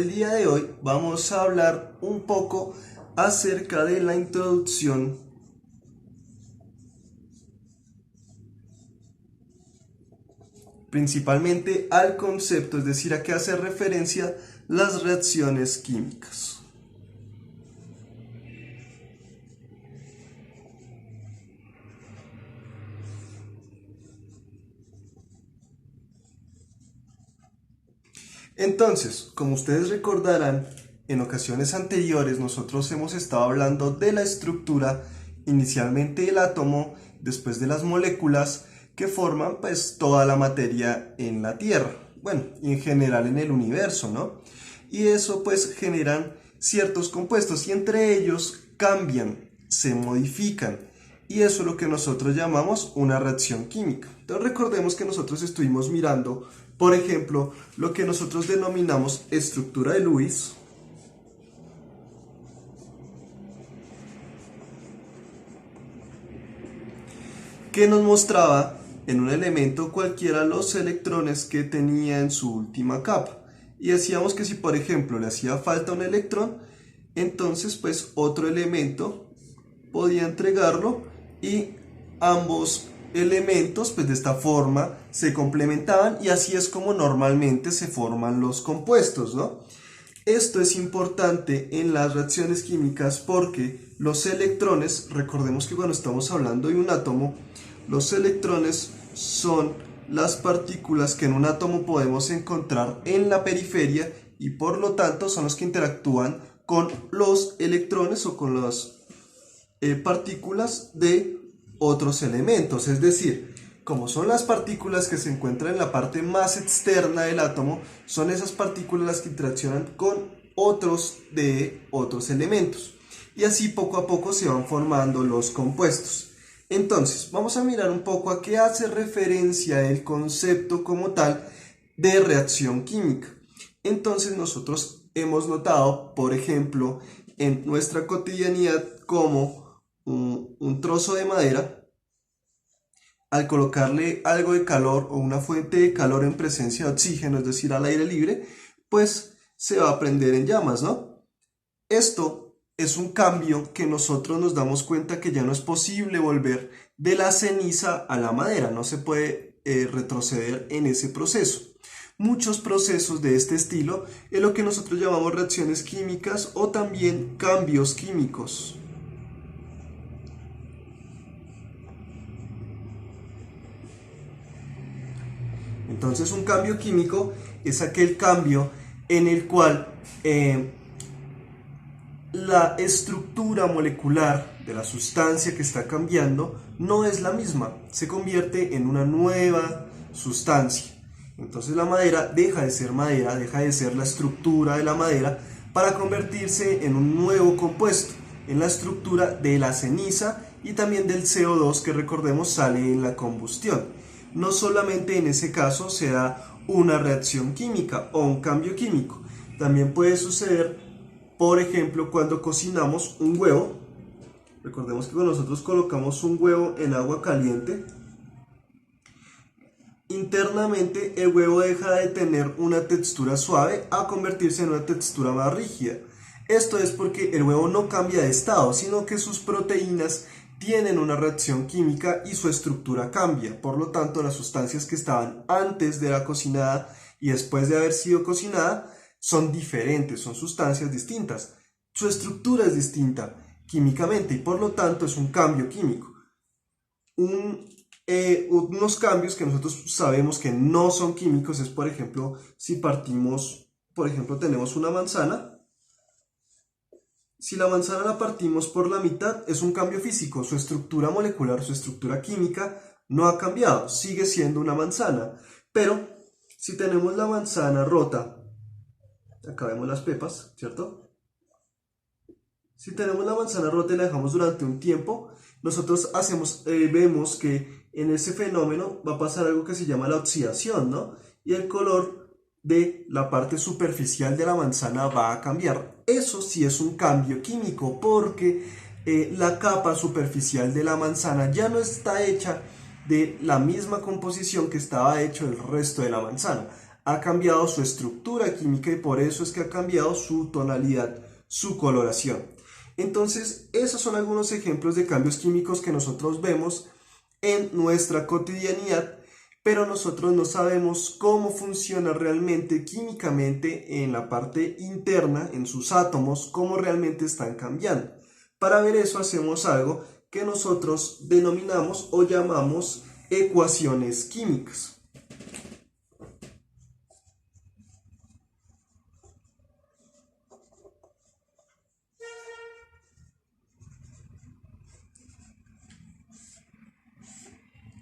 El día de hoy vamos a hablar un poco acerca de la introducción principalmente al concepto, es decir, a qué hace referencia las reacciones químicas. Entonces, como ustedes recordarán, en ocasiones anteriores nosotros hemos estado hablando de la estructura, inicialmente del átomo, después de las moléculas que forman pues toda la materia en la Tierra, bueno, y en general en el universo, ¿no? Y eso pues generan ciertos compuestos y entre ellos cambian, se modifican, y eso es lo que nosotros llamamos una reacción química. Entonces recordemos que nosotros estuvimos mirando, por ejemplo, lo que nosotros denominamos estructura de Lewis, que nos mostraba en un elemento cualquiera los electrones que tenía en su última capa. Y decíamos que si por ejemplo le hacía falta un electrón, entonces pues otro elemento podía entregarlo y ambos elementos pues de esta forma se complementaban y así es como normalmente se forman los compuestos, ¿no? Esto es importante en las reacciones químicas porque los electrones, recordemos que cuando estamos hablando de un átomo, los electrones son las partículas que en un átomo podemos encontrar en la periferia y por lo tanto son los que interactúan con los electrones o con las partículas de otros elementos. Es decir, como son las partículas que se encuentran en la parte más externa del átomo, son esas partículas las que interaccionan con otros de otros elementos. Y así poco a poco se van formando los compuestos. Entonces, vamos a mirar un poco a qué hace referencia el concepto como tal de reacción química. Entonces, nosotros hemos notado, por ejemplo, en nuestra cotidianidad como un trozo de madera, al colocarle algo de calor o una fuente de calor en presencia de oxígeno, es decir, al aire libre, pues se va a prender en llamas, ¿no? Esto es un cambio que nosotros nos damos cuenta que ya no es posible volver de la ceniza a la madera, no se puede retroceder en ese proceso. Muchos procesos de este estilo es lo que nosotros llamamos reacciones químicas o también cambios químicos. Entonces un cambio químico es aquel cambio en el cual la estructura molecular de la sustancia que está cambiando no es la misma, se convierte en una nueva sustancia. Entonces la madera deja de ser madera, deja de ser la estructura de la madera para convertirse en un nuevo compuesto, en la estructura de la ceniza y también del CO2 que recordemos sale en la combustión. No solamente en ese caso se da una reacción química o un cambio químico, también puede suceder, por ejemplo, cuando cocinamos un huevo. Recordemos que cuando nosotros colocamos un huevo en agua caliente, internamente el huevo deja de tener una textura suave a convertirse en una textura más rígida. Esto es porque el huevo no cambia de estado, sino que sus proteínas tienen una reacción química y su estructura cambia. Por lo tanto, las sustancias que estaban antes de la cocinada y después de haber sido cocinada son diferentes, son sustancias distintas. Su estructura es distinta químicamente y por lo tanto es un cambio químico. Unos cambios que nosotros sabemos que no son químicos es, por ejemplo, si partimos, por ejemplo, tenemos una manzana. Si la manzana la partimos por la mitad, es un cambio físico. Su estructura molecular, su estructura química no ha cambiado, sigue siendo una manzana. Pero si tenemos la manzana rota, acá vemos las pepas, ¿cierto? Si tenemos la manzana rota y la dejamos durante un tiempo, nosotros vemos que en ese fenómeno va a pasar algo que se llama la oxidación, ¿no? Y el color de la parte superficial de la manzana va a cambiar. Eso sí es un cambio químico porque la capa superficial de la manzana ya no está hecha de la misma composición que estaba hecho el resto de la manzana. ha cambiado su estructura química y por eso es que ha cambiado su tonalidad, su coloración. Entonces, esos son algunos ejemplos de cambios químicos que nosotros vemos en nuestra cotidianidad, pero nosotros no sabemos cómo funciona realmente químicamente en la parte interna, en sus átomos, cómo realmente están cambiando. Para ver eso hacemos algo que nosotros denominamos o llamamos ecuaciones químicas.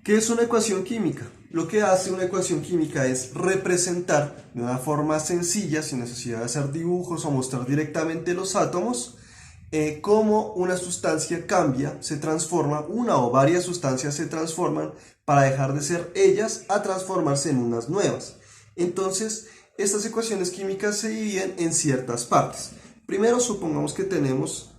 ¿Qué es una ecuación química? Lo que hace una ecuación química es representar de una forma sencilla, sin necesidad de hacer dibujos o mostrar directamente los átomos, cómo una sustancia cambia, se transforma, una o varias sustancias se transforman para dejar de ser ellas a transformarse en unas nuevas. Entonces, estas ecuaciones químicas se dividen en ciertas partes. Primero, supongamos que tenemos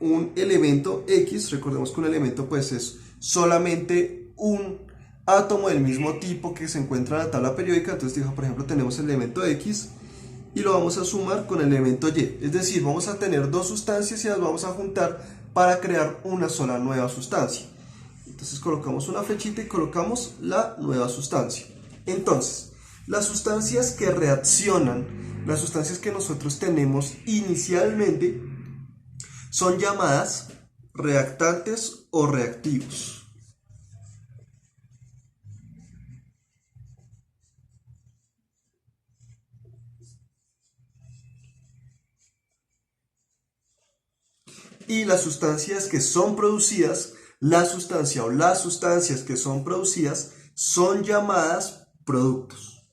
un elemento X, recordemos que un elemento pues es solamente un átomo del mismo tipo que se encuentra en la tabla periódica. Entonces, por ejemplo, tenemos el elemento X y lo vamos a sumar con el elemento Y. Es decir, vamos a tener dos sustancias y las vamos a juntar para crear una sola nueva sustancia. Entonces colocamos una flechita y colocamos la nueva sustancia. Entonces, las sustancias que reaccionan, las sustancias que nosotros tenemos inicialmente, son llamadas reactantes o reactivos. Y las sustancias que son producidas, la sustancia o las sustancias que son producidas son llamadas productos.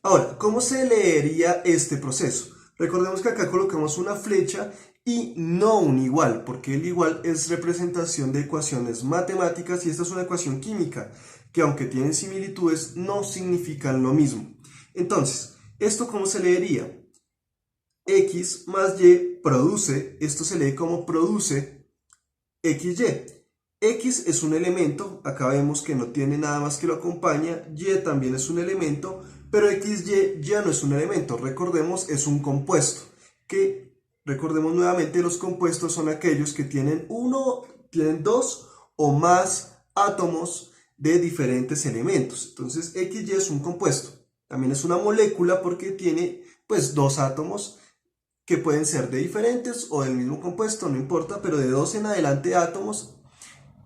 Ahora, ¿cómo se leería este proceso? Recordemos que acá colocamos una flecha y no un igual, porque el igual es representación de ecuaciones matemáticas y esta es una ecuación química, que aunque tienen similitudes, no significan lo mismo. Entonces, ¿esto cómo se leería? X más Y produce, esto se lee como produce XY. X es un elemento, acá vemos que no tiene nada más que lo acompaña, Y también es un elemento, pero XY ya no es un elemento, recordemos, es un compuesto, que recordemos nuevamente, los compuestos son aquellos que tienen dos o más átomos de diferentes elementos. Entonces XY es un compuesto, también es una molécula porque tiene pues dos átomos que pueden ser de diferentes o del mismo compuesto, no importa, pero de dos en adelante átomos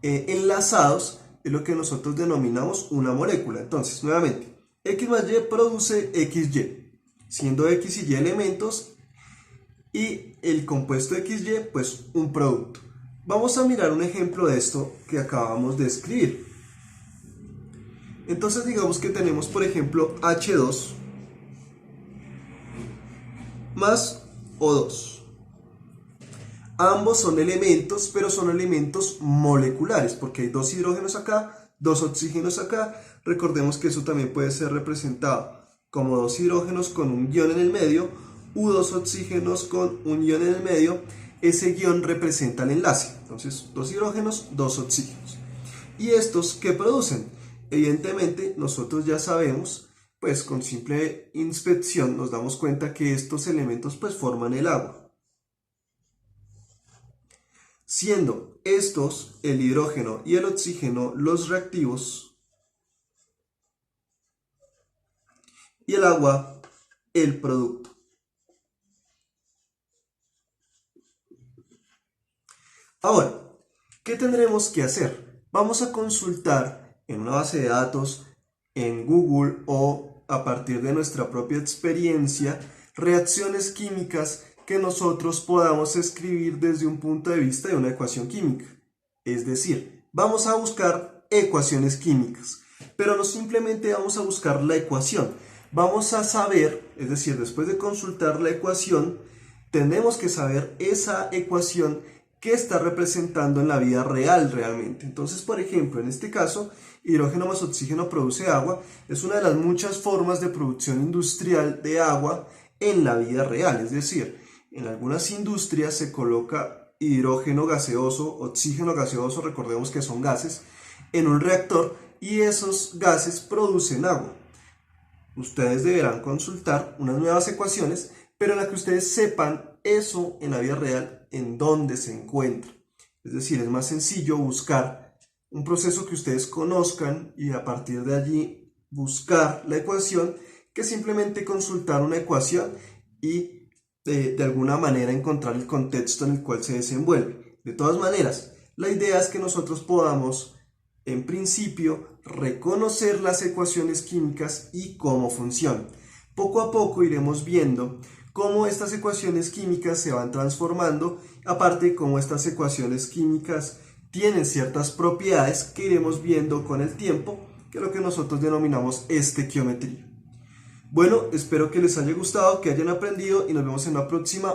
enlazados es lo que nosotros denominamos una molécula. Entonces, nuevamente, X más Y produce XY, siendo X y Y elementos y el compuesto XY pues un producto. Vamos a mirar un ejemplo de esto que acabamos de escribir. Entonces digamos que tenemos por ejemplo H2 más O2. Ambos son elementos, pero son elementos moleculares, porque hay dos hidrógenos acá, dos oxígenos acá. Recordemos que eso también puede ser representado como dos hidrógenos con un guión en el medio, u dos oxígenos con un guión en el medio. Ese guión representa el enlace. Entonces, dos hidrógenos, dos oxígenos. ¿Y estos qué producen? Evidentemente, nosotros ya sabemos, pues con simple inspección nos damos cuenta que estos elementos pues forman el agua. Siendo estos, el hidrógeno y el oxígeno, los reactivos y el agua, el producto. Ahora, ¿qué tendremos que hacer? Vamos a consultar en una base de datos, en Google o a partir de nuestra propia experiencia, reacciones químicas que nosotros podamos escribir desde un punto de vista de una ecuación química. Es decir, vamos a buscar ecuaciones químicas, pero no simplemente vamos a buscar la ecuación. Vamos a saber, es decir, después de consultar la ecuación, tenemos que saber esa ecuación que está representando en la vida real realmente. Entonces, por ejemplo, en este caso, hidrógeno más oxígeno produce agua. Es una de las muchas formas de producción industrial de agua en la vida real, es decir, en algunas industrias se coloca hidrógeno gaseoso, oxígeno gaseoso, recordemos que son gases, en un reactor y esos gases producen agua. Ustedes deberán consultar unas nuevas ecuaciones, pero en las que ustedes sepan eso en la vida real, en dónde se encuentra. Es decir, es más sencillo buscar un proceso que ustedes conozcan y a partir de allí buscar la ecuación que simplemente consultar una ecuación y de alguna manera encontrar el contexto en el cual se desenvuelve. De todas maneras, la idea es que nosotros podamos, en principio, reconocer las ecuaciones químicas y cómo funcionan. Poco a poco iremos viendo cómo estas ecuaciones químicas se van transformando, aparte cómo estas ecuaciones químicas tienen ciertas propiedades que iremos viendo con el tiempo, que es lo que nosotros denominamos estequiometría. Bueno, espero que les haya gustado, que hayan aprendido y nos vemos en la próxima.